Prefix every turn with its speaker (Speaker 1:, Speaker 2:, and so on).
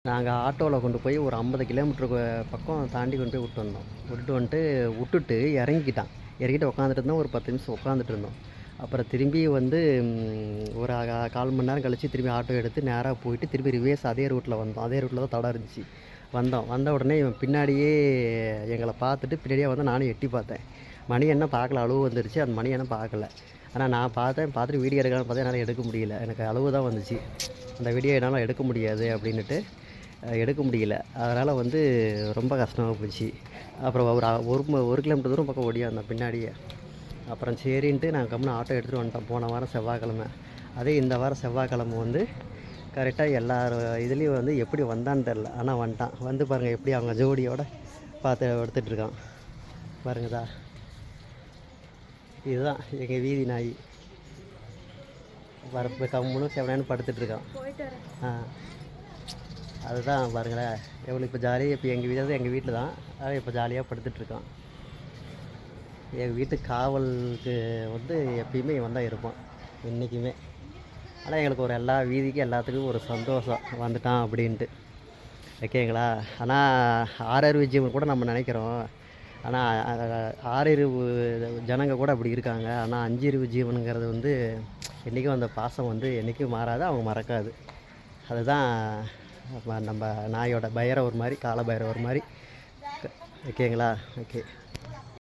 Speaker 1: நாங்கள் ஆட்டோவில் கொண்டு போய் ஒரு 50 கிலோமீட்டருக்கு பக்கம் தாண்டி கொண்டு போய் விட்டு வந்தோம். விட்டுட்டு இறங்கிக்கிட்டான். இறங்கிட்டு உட்காந்துட்டு இருந்தோம். ஒரு 10 நிமிஷம் உட்காந்துட்டு இருந்தோம். அப்புறம் திரும்பி வந்து ஒரு 1/4 மணி நேரம் கழித்து திரும்பி ஆட்டோ எடுத்து நேராக போயிட்டு திரும்பி ரிவேர்ஸ் அதே ரூட்டில் வந்தோம். அதே ரூட்டில் தான் தடம் இருந்துச்சு. வந்த உடனே இவன் பின்னாடியே எங்களை பார்த்துட்டு பின்னாடியே வந்து நானும் எட்டி பார்த்தேன். மணி என்ன பார்க்கல, அழுவு வந்துருச்சு. அந்த மணி என்ன பார்க்கல. ஆனால் நான் பார்த்துட்டு வீடியோ எடுக்கலான்னு பார்த்தா என்னால் எடுக்க முடியல. எனக்கு அழுவு தான் வந்துச்சு. அந்த வீடியோ என்னால் எடுக்க முடியாது அப்படின்ட்டு எடுக்க முடியல. அதனால் வந்து ரொம்ப கஷ்டமாக போச்சு. அப்புறம் ஒரு கிலோமீட்டர் தூரம் பக்கம் ஓடியாந்தேன் பின்னாடியே. அப்புறம் சரின்ட்டு நான் கம்முன்னு ஆட்டோ எடுத்துகிட்டு வந்துட்டோம். போன வாரம் செவ்வாய்க்கிழமை. அதே இந்த வாரம் செவ்வாய்க்கிழமை வந்து கரெக்டாக எல்லார் இதுலேயும் வந்து எப்படி வந்தான்னு தெரில. ஆனால் வந்துட்டான். வந்து பாருங்கள் எப்படி அவங்க ஜோடியோடு பார்த்து எடுத்துகிட்ருக்கான். பாருங்கதா, இதுதான் எங்கள் வீதி நாய். வரப்பு கம்முன்னு செவனேன்னு படுத்துட்ருக்கான். அதுதான் பாருங்களேன் எவ்வளோ இப்போ ஜாலியாக. இப்போ எங்கள் வீட்டில் தான். ஆனால் இப்போ ஜாலியாக படுத்துட்ருக்கான். எங்கள் வீட்டு காவலுக்கு வந்து எப்பயுமே இவன் தான் இருப்பான், என்றைக்குமே. ஆனால் எங்களுக்கு ஒரு எல்லா வீதிக்கும் எல்லாத்துக்கும் ஒரு சந்தோஷம் வந்துட்டான் அப்படின்ட்டு. ஓகேங்களா? ஆனால் 6 அறிவு ஜீவன் கூட நம்ம நினைக்கிறோம். ஆனால் 6 அறிவு ஜனங்க கூட அப்படி இருக்காங்க. ஆனால் 5 அறிவு ஜீவனுங்கிறது வந்து என்றைக்கும் அந்த பாசம் வந்து என்றைக்கும் மாறாது, அவங்க மறக்காது. அதுதான் நம்ம நாயோட பைரவர் மாதிரி, கால பைரவர் மாதிரி. ஓகேங்களா? ஓகே.